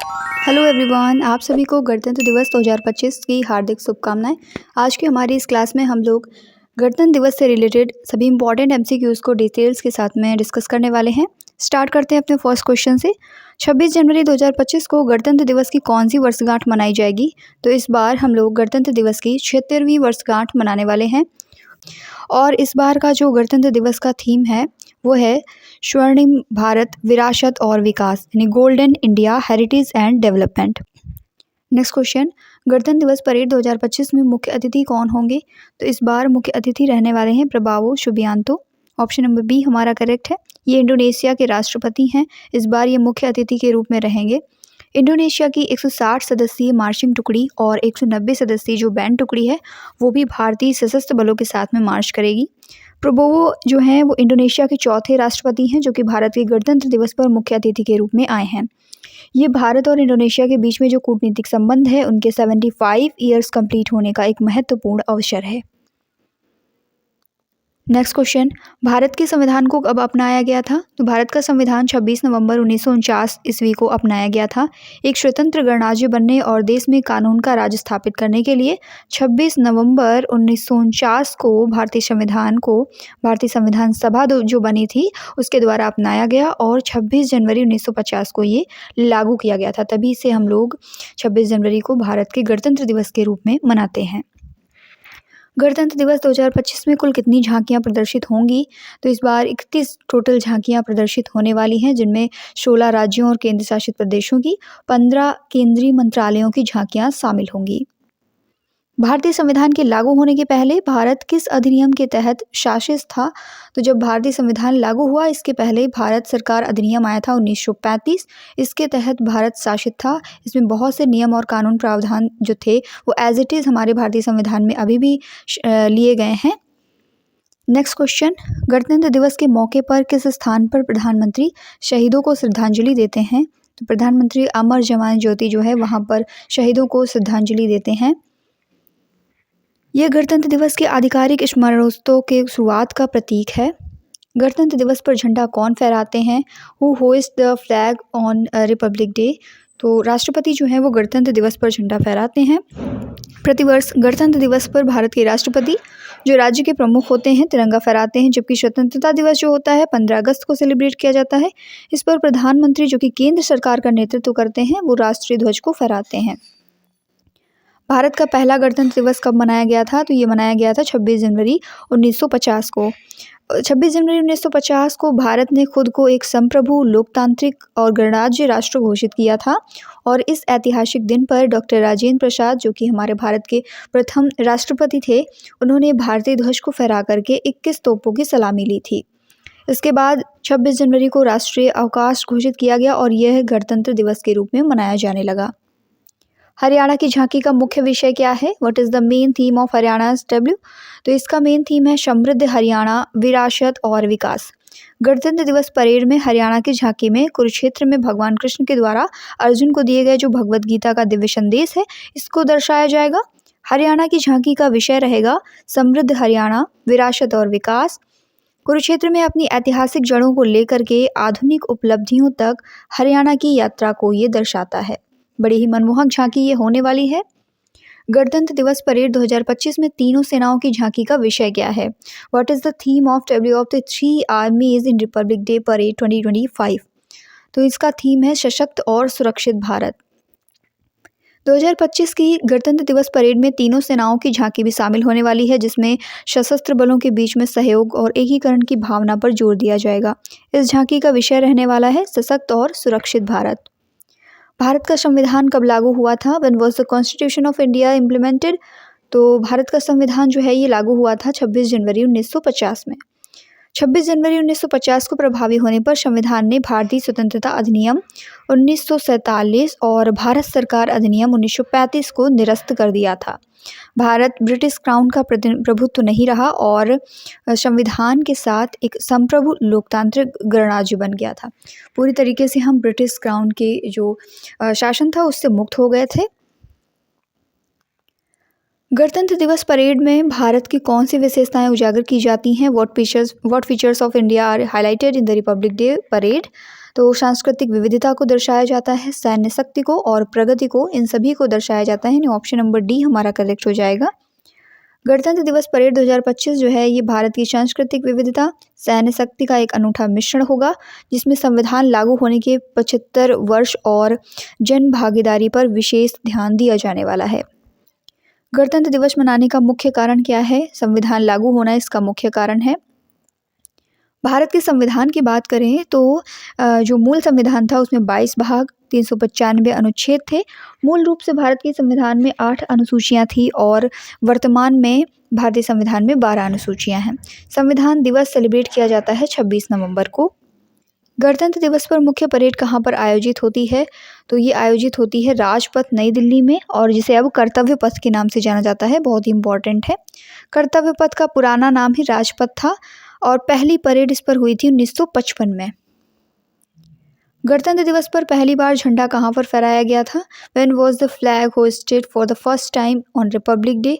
Hello everyone, आप सभी को गणतंत्र दिवस 2025 की हार्दिक शुभकामनाएं। आज की हमारी इस क्लास में हम लोग गणतंत्र दिवस से रिलेटेड सभी इंपॉर्टेंट एमसीक्यूज़ को डिटेल्स के साथ में डिस्कस करने वाले हैं। स्टार्ट करते हैं अपने फर्स्ट क्वेश्चन से। 26 जनवरी 2025 को गणतंत्र दिवस की कौन सी वर्षगांठ मनाई जाएगी? तो इस बार हम लोग गणतंत्र दिवस की 76वीं वर्षगांठ मनाने वाले हैं। और इस बार का जो गणतंत्र दिवस का थीम है वो है स्वर्णिम भारत, विरासत और विकास, यानी golden India, heritage and development. Next question, गणतंत्र दिवस परेड 2025 में मुख्य अतिथि कौन होंगे? तो इस बार मुख्य अतिथि रहने वाले हैं प्रभावो सुबियांतो। ऑप्शन नंबर बी हमारा करेक्ट है। ये इंडोनेशिया के राष्ट्रपति हैं। इस बार ये मुख्य अतिथि के रूप में रहेंगे। इंडोनेशिया की 160 सदस्यीय मार्चिंग टुकड़ी और 190 सदस्यीय जो बैंड टुकड़ी है वो भी भारतीय सशस्त्र बलों के साथ में मार्च करेगी। प्रबोवो जो हैं वो इंडोनेशिया के चौथे राष्ट्रपति हैं जो कि भारत के गणतंत्र दिवस पर मुख्य अतिथि के रूप में आए हैं। ये भारत और इंडोनेशिया के बीच में जो कूटनीतिक संबंध है उनके 75 ईयर्स कंप्लीट होने का एक महत्वपूर्ण अवसर है। नेक्स्ट क्वेश्चन, भारत के संविधान को कब अपनाया गया था? तो भारत का संविधान 26 नवंबर 1949 ईस्वी को अपनाया गया था। एक स्वतंत्र गणराज्य बनने और देश में कानून का राज स्थापित करने के लिए 26 नवंबर 1949 को भारतीय संविधान सभा जो बनी थी उसके द्वारा अपनाया गया और 26 जनवरी 1950 को ये लागू किया गया था। तभी से हम लोग 26 जनवरी को भारत के गणतंत्र दिवस के रूप में मनाते हैं। गणतंत्र दिवस 2025 में कुल कितनी झांकियां प्रदर्शित होंगी? तो इस बार 31 टोटल झांकियां प्रदर्शित होने वाली हैं जिनमें 16 राज्यों और केंद्र शासित प्रदेशों की 15 केंद्रीय मंत्रालयों की झांकियां शामिल होंगी। भारतीय संविधान के लागू होने के पहले भारत किस अधिनियम के तहत शासित था? तो जब भारतीय संविधान लागू हुआ इसके पहले भारत सरकार अधिनियम आया था 1935। इसके तहत भारत शासित था। इसमें बहुत से नियम और कानून प्रावधान जो थे वो एज इट इज़ हमारे भारतीय संविधान में अभी भी लिए गए हैं। नेक्स्ट क्वेश्चन, गणतंत्र दिवस के मौके पर किस स्थान पर प्रधानमंत्री शहीदों को श्रद्धांजलि देते हैं? तो प्रधानमंत्री अमर जवान ज्योति जो है वहाँ पर शहीदों को श्रद्धांजलि देते हैं। यह गणतंत्र दिवस के आधिकारिक स्मरणोत्सव के शुरुआत का प्रतीक है। गणतंत्र दिवस पर झंडा कौन फहराते हैं? Who hoist the flag on Republic Day? तो राष्ट्रपति जो हैं वो गणतंत्र दिवस पर झंडा फहराते हैं। प्रतिवर्ष गणतंत्र दिवस पर भारत के राष्ट्रपति जो राज्य के प्रमुख होते हैं तिरंगा फहराते हैं, जबकि स्वतंत्रता दिवस जो होता है 15 अगस्त को सेलिब्रेट किया जाता है। इस पर प्रधानमंत्री जो कि केंद्र सरकार का नेतृत्व करते हैं वो राष्ट्रीय ध्वज को फहराते हैं। भारत का पहला गणतंत्र दिवस कब मनाया गया था? तो ये मनाया गया था 26 जनवरी 1950 को। 26 जनवरी 1950 को भारत ने खुद को एक संप्रभु, लोकतांत्रिक और गणराज्य राष्ट्र घोषित किया था और इस ऐतिहासिक दिन पर डॉक्टर राजेंद्र प्रसाद जो कि हमारे भारत के प्रथम राष्ट्रपति थे उन्होंने भारतीय ध्वज को फहरा करके 21 तोपों की सलामी ली थी। इसके बाद 26 जनवरी को राष्ट्रीय अवकाश घोषित किया गया और यह गणतंत्र दिवस के रूप में मनाया जाने लगा। हरियाणा की झांकी का मुख्य विषय क्या है? What is the main theme of Haryana's W? तो इसका मेन थीम है समृद्ध हरियाणा, विरासत और विकास। गणतंत्र दिवस परेड में हरियाणा की झांकी में कुरुक्षेत्र में भगवान कृष्ण के द्वारा अर्जुन को दिए गए जो भगवत गीता का दिव्य संदेश है इसको दर्शाया जाएगा। हरियाणा की झांकी का विषय रहेगा समृद्ध हरियाणा, विरासत और विकास। कुरुक्षेत्र में अपनी ऐतिहासिक जड़ों को लेकर के आधुनिक उपलब्धियों तक हरियाणा की यात्रा को ये दर्शाता है। बड़ी ही मनमोहक झांकी ये होने वाली है। गणतंत्र दिवस परेड 2025 में तीनों सेनाओं की झांकी का विषय क्या है? What is the theme of the 3 आर्मीज in Republic day parade 2025? तो इसका थीम है सशक्त और सुरक्षित भारत। 2025 की गणतंत्र दिवस परेड में तीनों सेनाओं की झांकी भी शामिल होने वाली है जिसमें सशस्त्र बलों के बीच में सहयोग और एकीकरण की भावना पर जोर दिया जाएगा। इस झांकी का विषय रहने वाला है सशक्त और सुरक्षित भारत। भारत का संविधान कब लागू हुआ था? When was the constitution of India implemented? तो भारत का संविधान जो है ये लागू हुआ था 26 जनवरी 1950 में। 26 जनवरी 1950 को प्रभावी होने पर संविधान ने भारतीय स्वतंत्रता अधिनियम 1947 और भारत सरकार अधिनियम 1935 को निरस्त कर दिया था। भारत ब्रिटिश क्राउन का प्रभुत्व नहीं रहा और संविधान के साथ एक संप्रभु लोकतांत्रिक गणराज्य बन गया था। पूरी तरीके से हम ब्रिटिश क्राउन के जो शासन था उससे मुक्त हो गए थे। गणतंत्र दिवस परेड में भारत की कौन सी विशेषताएं उजागर की जाती हैं? What features of India are highlighted in the republic day parade? तो सांस्कृतिक विविधता को दर्शाया जाता है, सैन्य शक्ति को और प्रगति को, इन सभी को दर्शाया जाता है। यानी ऑप्शन नंबर डी हमारा करेक्ट हो जाएगा। गणतंत्र दिवस परेड 2025 जो है ये भारत की सांस्कृतिक विविधता, सैन्य शक्ति का एक अनूठा मिश्रण होगा, जिसमें संविधान लागू होने के 75 वर्ष और जन भागीदारी पर विशेष ध्यान दिया जाने वाला है। गणतंत्र दिवस मनाने का मुख्य कारण क्या है? संविधान लागू होना इसका मुख्य कारण है। भारत के संविधान की बात करें तो जो मूल संविधान था उसमें 22 भाग 395 अनुच्छेद थे। मूल रूप से भारत के संविधान में 8 अनुसूचियां थी और वर्तमान में भारतीय संविधान में 12 अनुसूचियां हैं। संविधान दिवस सेलिब्रेट किया जाता है 26 नवंबर को। गणतंत्र दिवस पर मुख्य परेड कहाँ पर आयोजित होती है? तो ये आयोजित होती है राजपथ नई दिल्ली में, और जिसे अब कर्तव्य पथ के नाम से जाना जाता है। बहुत ही इंपॉर्टेंट है। कर्तव्य पथ का पुराना नाम ही राजपथ था और पहली परेड इस पर हुई थी 1955 में। गणतंत्र दिवस पर पहली बार झंडा कहाँ पर फहराया गया था? When was the flag hoisted for the first time on Republic Day?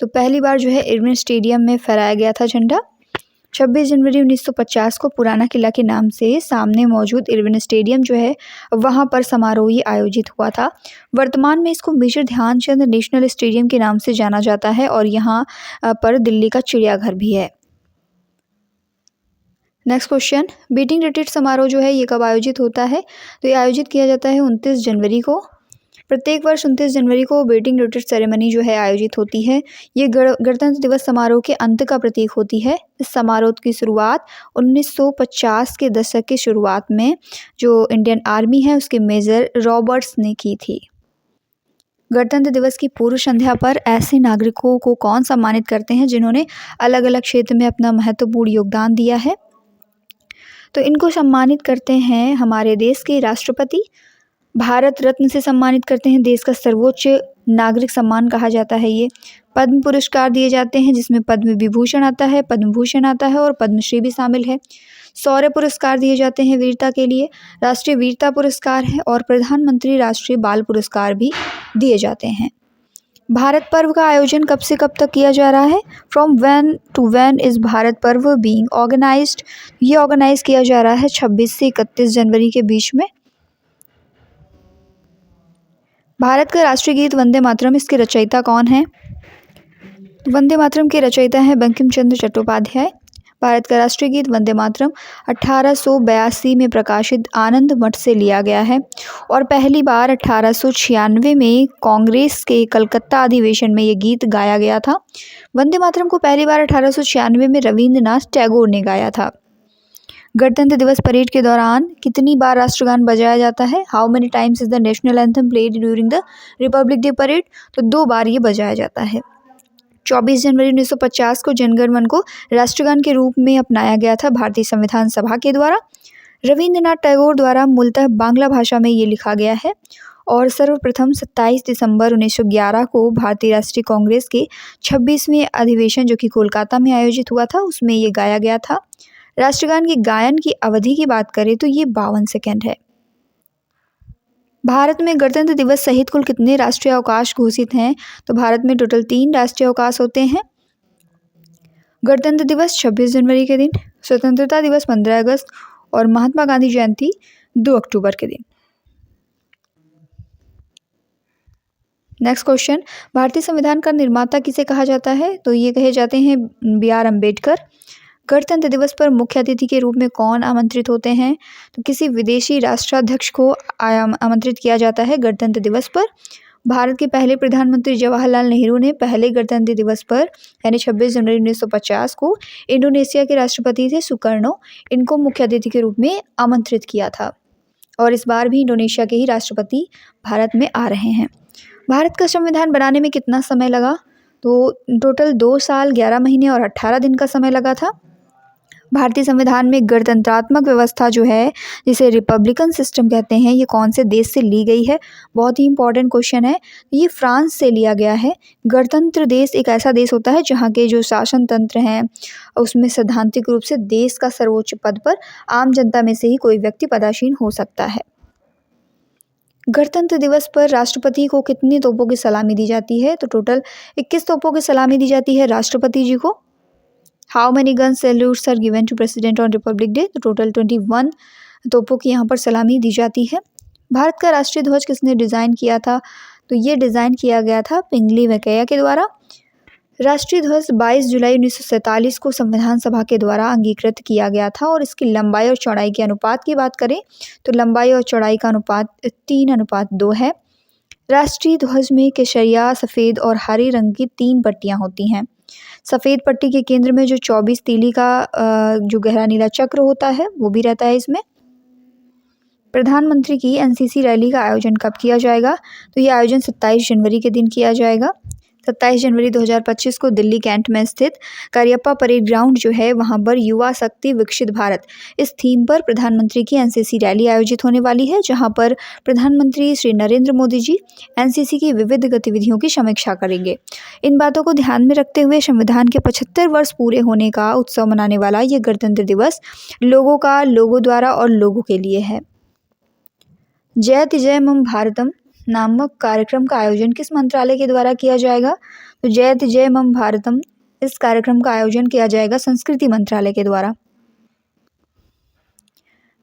तो पहली बार जो है इरविन स्टेडियम में फहराया गया था झंडा। 26 जनवरी 1950 को पुराना किला के नाम से सामने मौजूद इरविन स्टेडियम जो है वहाँ पर समारोह ये आयोजित हुआ था। वर्तमान में इसको मेजर ध्यानचंद नेशनल स्टेडियम के नाम से जाना जाता है और यहाँ पर दिल्ली का चिड़ियाघर भी है। नेक्स्ट क्वेश्चन, बीटिंग रिट्रीट समारोह जो है ये कब आयोजित होता है? तो ये आयोजित किया जाता है 29 जनवरी को। प्रत्येक वर्ष 29 जनवरी को बीटिंग रिट्रीट सेरेमनी जो है आयोजित होती है। ये गणतंत्र दिवस समारोह के अंत का प्रतीक होती है। इस समारोह की शुरुआत 1950 के दशक की शुरुआत में जो इंडियन आर्मी है उसके मेजर रॉबर्ट्स ने की थी। गणतंत्र दिवस की पूर्व संध्या पर ऐसे नागरिकों को कौन सम्मानित करते हैं जिन्होंने अलग अलग क्षेत्र में अपना महत्वपूर्ण योगदान दिया है? तो इनको सम्मानित करते हैं हमारे देश के राष्ट्रपति। भारत रत्न से सम्मानित करते हैं, देश का सर्वोच्च नागरिक सम्मान कहा जाता है ये। पद्म पुरस्कार दिए जाते हैं जिसमें पद्म विभूषण आता है, पद्म भूषण आता है और पद्मश्री भी शामिल है। शौर्य पुरस्कार दिए जाते हैं वीरता के लिए, राष्ट्रीय वीरता पुरस्कार है और प्रधानमंत्री राष्ट्रीय बाल पुरस्कार भी दिए जाते हैं। भारत पर्व का आयोजन कब से कब तक किया जा रहा है? From when to when is Bharat Parv being organised? ये ऑर्गेनाइज किया जा रहा है 26 से 31 जनवरी के बीच में। भारत का राष्ट्रीय गीत वंदे मातरम, इसके रचयिता कौन है? वंदे मातरम के रचयिता हैं बंकिम चंद्र चट्टोपाध्याय। भारत का राष्ट्रीय गीत वंदे मातरम 1882 में प्रकाशित आनंद मठ से लिया गया है और पहली बार 1896 में कांग्रेस के कलकत्ता अधिवेशन में ये गीत गाया गया था। वंदे मातरम को पहली बार 1896 में रविंद्रनाथ टैगोर ने गाया था। गणतंत्र दिवस परेड के दौरान कितनी बार राष्ट्रगान बजाया जाता है? How many times is the national anthem played during the republic day parade? तो 2 बार ये बजाया जाता है। 24 जनवरी 1950 को जनगण मन को राष्ट्रगान के रूप में अपनाया गया था भारतीय संविधान सभा के द्वारा। रविंद्रनाथ टैगोर द्वारा मूलतः बांग्ला भाषा में ये लिखा गया है और सर्वप्रथम 27 दिसंबर 1911 को भारतीय राष्ट्रीय कांग्रेस के 26वें अधिवेशन जो कि कोलकाता में आयोजित हुआ था उसमें ये गाया गया था। राष्ट्रगान के गायन की अवधि की बात करें तो ये 52 सेकंड है। भारत में गणतंत्र दिवस सहित कुल कितने राष्ट्रीय अवकाश घोषित हैं? तो भारत में टोटल 3 राष्ट्रीय अवकाश होते हैं। गणतंत्र दिवस 26 जनवरी के दिन, स्वतंत्रता दिवस 15 अगस्त और महात्मा गांधी जयंती 2 अक्टूबर के दिन। नेक्स्ट क्वेश्चन, भारतीय संविधान का निर्माता किसे कहा जाता है? तो ये कहे जाते हैं BR अम्बेडकर। गणतंत्र दिवस पर मुख्य अतिथि के रूप में कौन आमंत्रित होते हैं? तो किसी विदेशी राष्ट्राध्यक्ष को आमंत्रित किया जाता है गणतंत्र दिवस पर। भारत के पहले प्रधानमंत्री जवाहरलाल नेहरू ने पहले गणतंत्र दिवस पर यानी 26 जनवरी 1950 को इंडोनेशिया के राष्ट्रपति थे सुकर्णो, इनको मुख्य अतिथि के रूप में आमंत्रित किया था और इस बार भी इंडोनेशिया के ही राष्ट्रपति भारत में आ रहे हैं। भारत का संविधान बनाने में कितना समय लगा? तो टोटल 2 साल 11 महीने और 18 दिन का समय लगा था। भारतीय संविधान में गणतंत्रात्मक व्यवस्था जो है जिसे रिपब्लिकन सिस्टम कहते हैं ये कौन से देश से ली गई है? बहुत ही इंपॉर्टेंट क्वेश्चन है। ये फ्रांस से लिया गया है। गणतंत्र देश एक ऐसा देश होता है जहाँ के जो शासन तंत्र हैं उसमें सैद्धांतिक रूप से देश का सर्वोच्च पद पर आम जनता में से ही कोई व्यक्ति पदासीन हो सकता है। गणतंत्र दिवस पर राष्ट्रपति को कितनी तोपों की सलामी दी जाती है? तो टोटल 21 तोपों की सलामी दी जाती है राष्ट्रपति जी को। How many gun salutes are given to president on Republic Day? तो टोटल 21 तोपों की यहाँ पर सलामी दी जाती है। भारत का राष्ट्रीय ध्वज किसने डिज़ाइन किया था? तो ये डिज़ाइन किया गया था पिंगली वेंकैया के द्वारा। राष्ट्रीय ध्वज 22 जुलाई 1947 को संविधान सभा के द्वारा अंगीकृत किया गया था और इसकी लंबाई और चौड़ाई के अनुपात की बात करें तो लंबाई और चौड़ाई का अनुपात 3:2 है। राष्ट्रीय ध्वज में केसरिया, सफ़ेद और हरे रंग की 3 पट्टियाँ होती हैं। सफ़ेद पट्टी के केंद्र में जो 24 तीली का जो गहरा नीला चक्र होता है वो भी रहता है इसमें। प्रधानमंत्री की एनसीसी रैली का आयोजन कब किया जाएगा? तो ये आयोजन 27 जनवरी के दिन किया जाएगा। 27 जनवरी 2025 को दिल्ली कैंट में स्थित करियप्पा परेड ग्राउंड जो है वहाँ पर युवा शक्ति विकसित भारत इस थीम पर प्रधानमंत्री की एनसीसी रैली आयोजित होने वाली है, जहाँ पर प्रधानमंत्री श्री नरेंद्र मोदी जी एनसीसी की विविध गतिविधियों की समीक्षा करेंगे। इन बातों को ध्यान में रखते हुए संविधान के 75 वर्ष पूरे होने का उत्सव मनाने वाला ये गणतंत्र दिवस लोगों का, लोगों द्वारा और लोगों के लिए है। जयति जय मम भारतम नामक कार्यक्रम का आयोजन किस मंत्रालय के द्वारा किया जाएगा? तो जयति जय मम भारतम इस कार्यक्रम का आयोजन किया जाएगा संस्कृति मंत्रालय के द्वारा।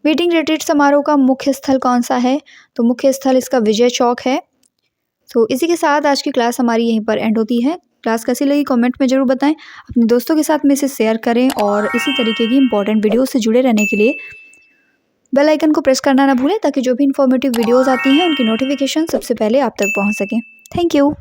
मीटिंग रिट्रीट समारोह का मुख्य स्थल कौन सा है? तो मुख्य स्थल इसका विजय चौक है। तो इसी के साथ आज की क्लास हमारी यहीं पर एंड होती है। क्लास कैसी लगी कमेंट में ज़रूर बताएं, अपने दोस्तों के साथ में इसे शेयर करें और इसी तरीके की इंपॉर्टेंट वीडियो से जुड़े रहने के लिए बेल आइकन को प्रेस करना ना भूलें ताकि जो भी इन्फॉर्मेटिव वीडियोस आती हैं उनकी नोटिफिकेशन सबसे पहले आप तक पहुंच सकें। Thank you.